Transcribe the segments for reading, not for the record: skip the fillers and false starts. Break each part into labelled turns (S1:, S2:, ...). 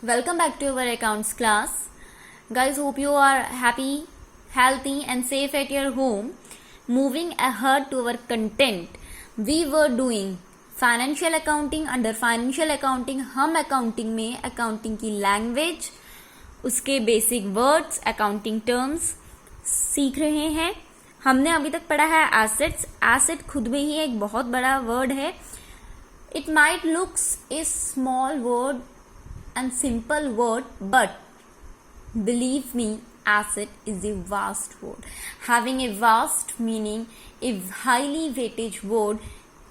S1: Welcome back to our accounts class. Guys, hope you are happy, healthy and safe at your home. Moving ahead to our content, we were doing financial accounting. Under financial accounting हम accounting में accounting की language, उसके basic words, accounting terms सीख रहे हैं. हमने अभी तक पढ़ा है assets. Asset खुद में ही एक बहुत बड़ा word है. It might looks a small word and simple word, but believe me, asset is a vast word, having a vast meaning, a highly weightage word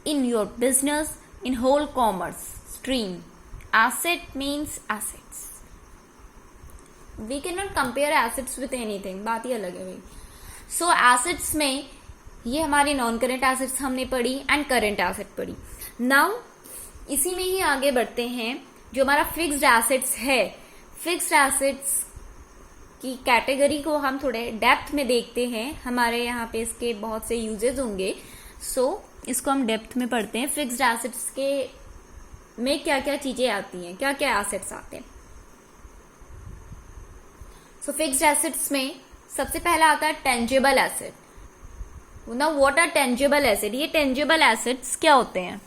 S1: in your business, in whole commerce stream. Asset means assets. We cannot compare assets with anything. बात ही अलग है भाई. So assets में ये हमारी non current assets हमने पढ़ी and current asset पढ़ी. नाउ इसी में ही आगे बढ़ते हैं. जो हमारा फिक्स्ड एसेट्स है, फिक्स्ड एसेट्स की कैटेगरी को हम थोड़े डेप्थ में देखते हैं. हमारे यहाँ पे इसके बहुत से यूजेस होंगे, सो इसको हम डेप्थ में पढ़ते हैं. फिक्स्ड एसेट्स के में क्या क्या चीजें आती हैं, क्या क्या एसेट्स आते हैं. सो फिक्स्ड एसेट्स में सबसे पहला आता है tangible asset. Now what are tangible asset? ये टेंजिबल एसेट्स क्या होते हैं?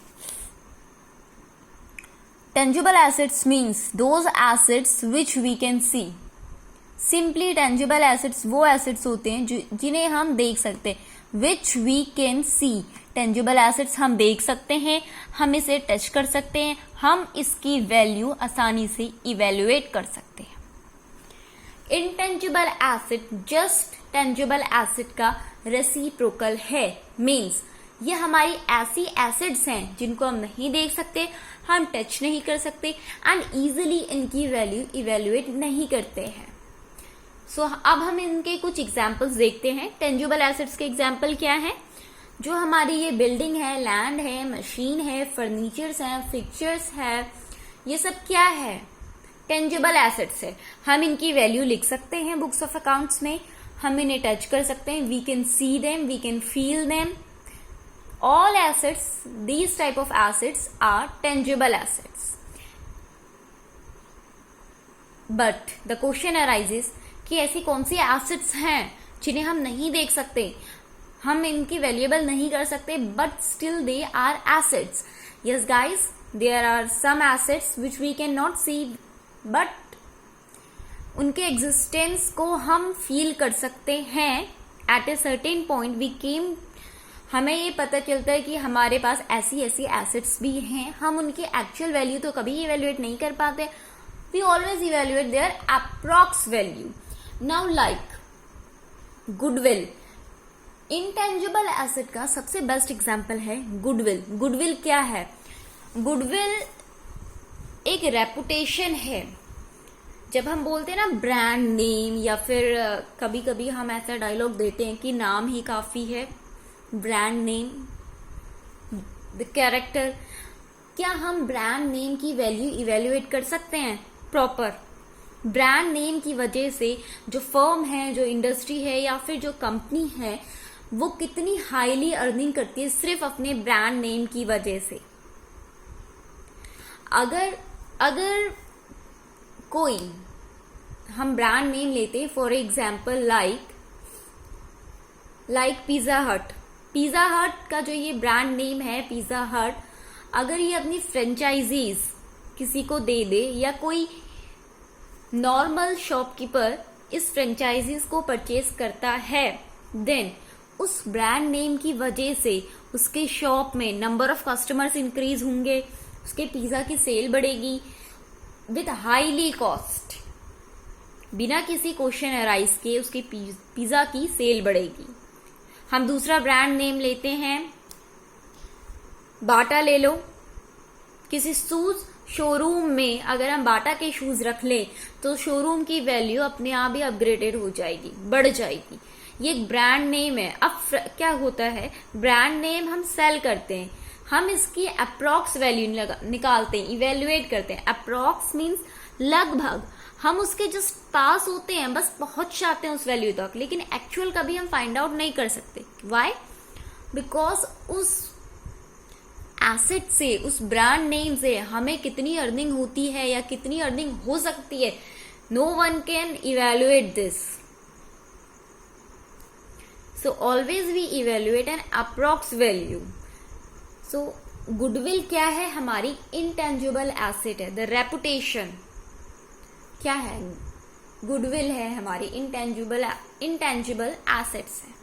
S1: Tangible assets means those assets which we can see. Simply tangible assets वो assets होते हैं जिन्हें हम देख सकते हैं. Which we can see. Tangible assets हम देख सकते हैं, हम इसे टच कर सकते हैं, हम इसकी वैल्यू आसानी से इवेल्युएट कर सकते हैं. Intangible asset just tangible asset का रेसिप्रोकल है. मीन्स ये हमारी ऐसी एसेट्स हैं जिनको हम नहीं देख सकते, हम टच नहीं कर सकते एंड इजीली इनकी वैल्यू इवेल्युएट नहीं करते हैं. सो अब हम इनके कुछ एग्जांपल्स देखते हैं. टेंजिबल एसेट्स के एग्जांपल क्या है? जो हमारी ये बिल्डिंग है, लैंड है, मशीन है, फर्नीचर्स है, फिक्चर्स है, ये सब क्या है? टेंजिबल एसेट्स है. हम इनकी वैल्यू लिख सकते हैं बुक्स ऑफ अकाउंट्स में, हम इन्हें टच कर सकते हैं. We can see them, we can feel them. All assets, these type of assets are tangible assets. But the question arises कि ऐसी कौन सी assets हैं जिन्हें हम नहीं देख सकते, हम इनकी valuable नहीं कर सकते, but still they are assets. Yes guys, there are some assets which we cannot see, but उनके existence को हम feel कर सकते हैं. At a certain point we came, हमें ये पता चलता है कि हमारे पास ऐसी ऐसी एसेट्स भी हैं. हम उनकी एक्चुअल वैल्यू तो कभी इवेल्युएट नहीं कर पाते. We always evaluate their approx value. Now like goodwill. Intangible asset का सबसे बेस्ट एग्जांपल है गुडविल. गुडविल क्या है? गुडविल एक रेपुटेशन है. जब हम बोलते हैं ना ब्रांड नेम, या फिर कभी कभी हम ऐसा डायलॉग देते हैं कि नाम ही काफी है, ब्रांड नेम, द कैरेक्टर. क्या हम ब्रांड नेम की वैल्यू इवेल्युएट कर सकते हैं प्रॉपर? ब्रांड नेम की वजह से जो फर्म है, जो इंडस्ट्री है या फिर जो कंपनी है, वो कितनी हाईली अर्निंग करती है सिर्फ अपने ब्रांड नेम की वजह से. अगर कोई हम ब्रांड नेम लेते, फॉर एग्जाम्पल लाइक पिज्जा हट. पिज्जा हट का जो ये ब्रांड नेम है पिज्जा हट, अगर ये अपनी फ्रेंचाइजीज किसी को दे दे, या कोई नॉर्मल शॉपकीपर इस फ्रेंचाइजीज को परचेज करता है, देन उस ब्रांड नेम की वजह से उसके शॉप में नंबर ऑफ कस्टमर्स इंक्रीज होंगे, उसके पिज्जा की सेल बढ़ेगी विथ हाईली कॉस्ट. बिना किसी क्वेश्चन अराइज के उसके पिज्जा की सेल बढ़ेगी. हम दूसरा ब्रांड नेम लेते हैं, बाटा ले लो. किसी शूज शोरूम में अगर हम बाटा के शूज रख ले तो शोरूम की वैल्यू अपने आप ही अपग्रेडेड हो जाएगी, बढ़ जाएगी. ये एक ब्रांड नेम है. अब क्या होता है, ब्रांड नेम हम सेल करते हैं, हम इसकी अप्रॉक्स वैल्यू निकालते हैं, इवेल्युएट करते हैं. अप्रॉक्स मीन्स लगभग. हम उसके जस्ट पास होते हैं, बस पहुंच जाते हैं उस वैल्यू तक, लेकिन एक्चुअल कभी हम फाइंड आउट नहीं कर सकते. व्हाई? बिकॉज उस एसेट से, उस ब्रांड नेम से हमें कितनी अर्निंग होती है या कितनी अर्निंग हो सकती है, no one can evaluate this. So always we evaluate an approx value. So goodwill क्या है? हमारी इंटेंजिबल एसेट है. द रेपुटेशन क्या है? गुडविल है, हमारी इंटेंजिबल एसेट्स है.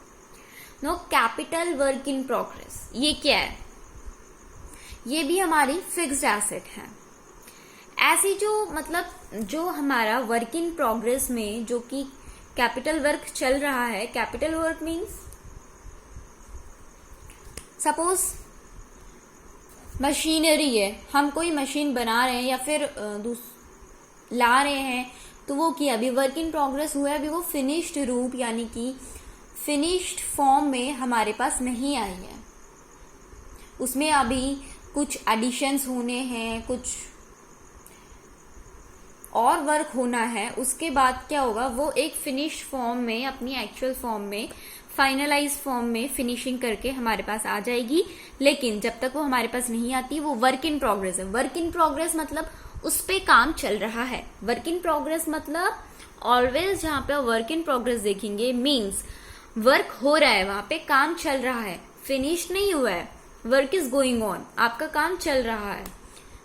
S1: No capital work in progress, ये क्या है? ये भी हमारी फिक्स्ड एसेट है. ऐसी जो हमारा वर्क इन प्रोग्रेस में जो कि कैपिटल वर्क चल रहा है. Capital work means suppose machinery है, हम कोई मशीन बना रहे हैं या फिर ला रहे हैं, तो वो क्या अभी वर्क इन प्रोग्रेस हुआ है, अभी वो फिनिश्ड रूप यानी कि फिनिश्ड फॉर्म में हमारे पास नहीं आई है. उसमें अभी कुछ एडिशंस होने हैं, कुछ और वर्क होना है. उसके बाद क्या होगा, वो एक फिनिश्ड फॉर्म में, अपनी एक्चुअल फॉर्म में, फाइनलाइज फॉर्म में फिनिशिंग करके हमारे पास आ जाएगी. लेकिन जब तक वो हमारे पास नहीं आती, वो वर्क इन प्रोग्रेस है. वर्क इन प्रोग्रेस मतलब उस पे काम चल रहा है. वर्क इन प्रोग्रेस मतलब ऑलवेज जहां पे वर्क इन प्रोग्रेस देखेंगे मीन्स वर्क हो रहा है, वहां पे काम चल रहा है, फिनिश नहीं हुआ है, वर्क इज गोइंग ऑन, आपका काम चल रहा है.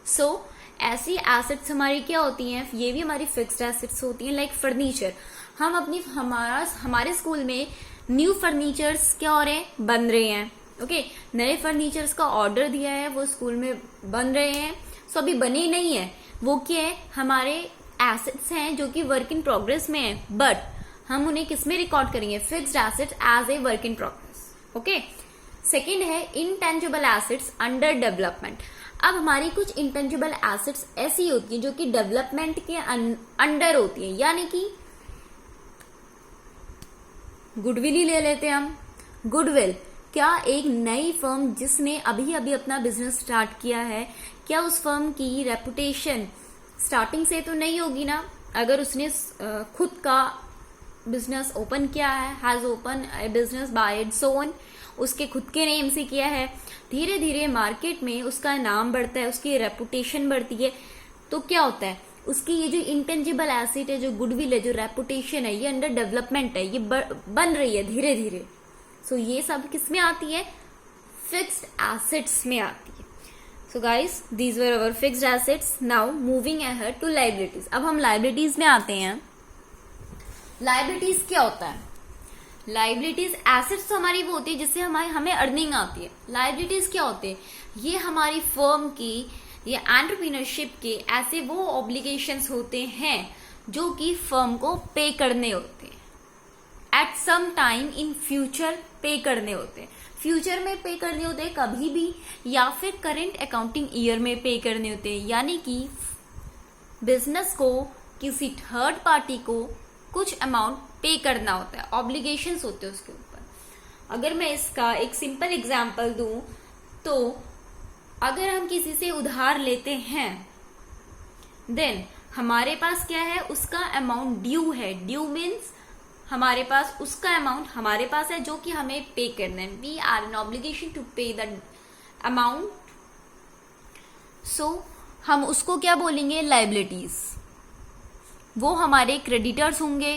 S1: सो ऐसी एसेट्स हमारी क्या होती हैं? ये भी हमारी फिक्स्ड एसेट्स होती हैं. लाइक फर्नीचर, हम हमारे स्कूल में न्यू फर्नीचर्स क्या हो रहे हैं? बन रहे हैं. ओके, नए फर्नीचर्स का ऑर्डर दिया है, वो स्कूल में बन रहे हैं. सो अभी बने नहीं है, वो क्या है? हमारे एसेट्स हैं जो कि वर्क इन प्रोग्रेस में है, बट हम उन्हें किसमें रिकॉर्ड करेंगे? Fixed assets as a work in progress. Okay. Second है इंटेंजिबल एसेट्स अंडर डेवलपमेंट. अब हमारी कुछ इंटेंजिबल एसेट्स ऐसी होती है जो कि डेवलपमेंट के अंडर होती है, यानी कि गुडविल ही ले लेते हैं हम. गुडविल क्या एक नई फर्म जिसने अभी अभी अपना बिजनेस स्टार्ट किया है, क्या उस फर्म की रेपुटेशन स्टार्टिंग से तो नहीं होगी ना? अगर उसने खुद का बिजनेस ओपन किया है, has open A business by its own, उसके खुद के नेम से किया है, धीरे धीरे मार्केट में उसका नाम बढ़ता है, उसकी रेपुटेशन बढ़ती है, तो क्या होता है? उसकी ये जो इंटेंजिबल एसेट है, जो गुडविल है, जो रेपुटेशन है, ये अंडर डेवलपमेंट है, ये बन रही है धीरे धीरे. सो ये सब किस में आती है? फिक्स्ड एसेट्स में आती है. So guys, these were our fixed assets. Now moving ahead to liabilities. अब हम लायबिलिटीज में आते हैं. लायबिलिटीज क्या होता है? लायबिलिटीज एसेट्स तो हमारी वो होती है जिससे हमें अर्निंग आती है. लायबिलिटीज क्या होते हैं? ये हमारी फर्म की, ये एंटरप्रेन्योरशिप के ऐसे वो ऑब्लिगेशंस होते हैं जो कि फर्म को पे करने होते हैं. At some time in future pay करने होते हैं. फ्यूचर में पे करने होते हैं कभी भी, या फिर करंट अकाउंटिंग ईयर में पे करने होते हैं. यानी कि बिजनेस को, किसी थर्ड पार्टी को कुछ अमाउंट पे करना होता है, ऑब्लिगेशंस होते हैं उसके ऊपर. अगर मैं इसका एक सिंपल एग्जांपल दूं, तो अगर हम किसी से उधार लेते हैं, देन हमारे पास क्या है? उसका अमाउंट ड्यू है. ड्यू मीन्स हमारे पास उसका अमाउंट हमारे पास है जो कि हमें पे करना है. We are in obligation to pay the amount. So हम उसको क्या बोलेंगे? लायबिलिटीज. वो हमारे क्रेडिटर्स होंगे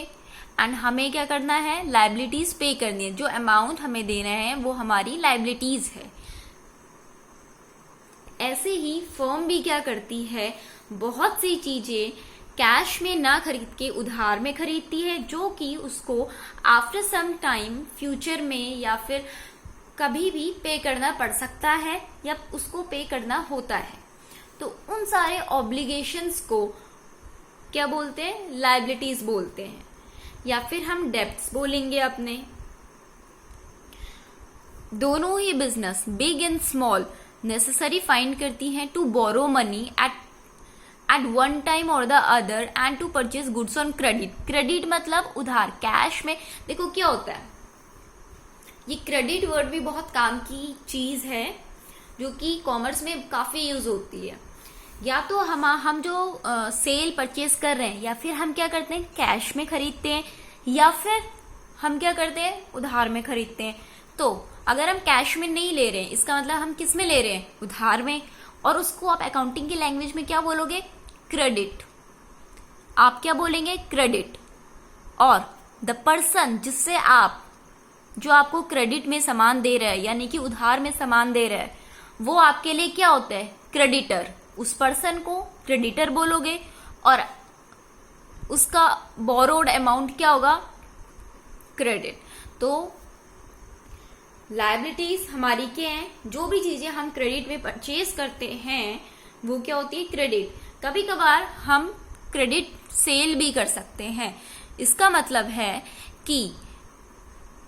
S1: एंड हमें क्या करना है? लायबिलिटीज पे करनी है. जो अमाउंट हमें देना है वो हमारी लायबिलिटीज है. ऐसे ही फर्म भी क्या करती है? बहुत सी चीजें कैश में ना खरीद के उधार में खरीदती है, जो कि उसको आफ्टर सम टाइम फ्यूचर में या फिर कभी भी पे करना पड़ सकता है या उसको पे करना होता है. तो उन सारे ऑब्लिगेशंस को क्या बोलते हैं? लायबिलिटीज बोलते हैं, या फिर हम डेब्ट्स बोलेंगे अपने. दोनों ही business, big and small, necessary find करती हैं to borrow money at one time और the other end to purchase goods on credit. Credit मतलब उधार. कैश में देखो क्या होता है, ये क्रेडिट वर्ड भी बहुत काम की चीज है जो कि कॉमर्स में काफी यूज होती है. या तो हम जो सेल परचेज कर रहे हैं, या फिर हम क्या करते हैं? कैश में खरीदते हैं, या फिर हम क्या करते हैं? उधार में खरीदते हैं. तो अगर हम कैश में नहीं ले रहे हैं, इसका मतलब हम किस में ले रहे हैं, उधार में, और उसको आप अकाउंटिंग की लैंग्वेज में क्या बोलोगे, क्रेडिट। आप क्या बोलेंगे, क्रेडिट। और द पर्सन जिससे आप, जो आपको क्रेडिट में सामान दे रहा है यानी कि उधार में सामान दे रहा है, वो आपके लिए क्या होता है, क्रेडिटर। उस पर्सन को क्रेडिटर बोलोगे और उसका बोरोड अमाउंट क्या होगा, क्रेडिट। तो लायबिलिटीज हमारी क्या है, जो भी चीजें हम क्रेडिट में परचेज करते हैं वो क्या होती है, क्रेडिट। कभी कभार हम क्रेडिट सेल भी कर सकते हैं। इसका मतलब है कि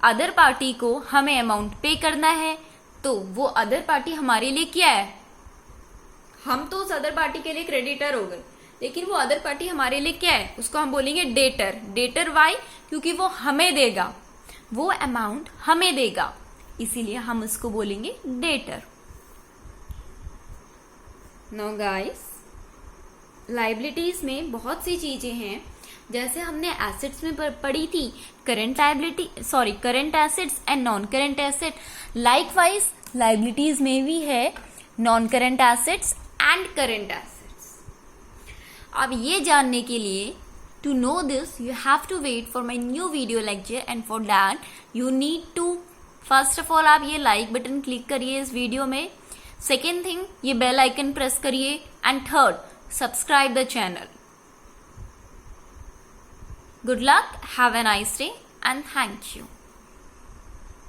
S1: अदर पार्टी को हमें अमाउंट पे करना है, तो वो अदर पार्टी हमारे लिए क्या है, हम तो उस अदर पार्टी के लिए क्रेडिटर हो गए, लेकिन वो अदर पार्टी हमारे लिए क्या है, उसको हम बोलेंगे डेटर। डेटर वाई, क्योंकि वो हमें देगा, वो अमाउंट हमें देगा, इसीलिए हम उसको बोलेंगे डेटर। नाउ गाइस, लायबिलिटीज में बहुत सी चीजें हैं, जैसे हमने एसेट्स में पढ़ी थी current assets and non current asset. Likewise liabilities में भी है non current assets and current assets. अब ये जानने के लिए, to know this you have to wait for my new video lecture, and for that you need to first of all आप ये लाइक बटन क्लिक करिए इस वीडियो में, सेकेंड थिंग ये बेल आइकन प्रेस करिए, and third subscribe the channel. Good luck, have a nice day, and thank you.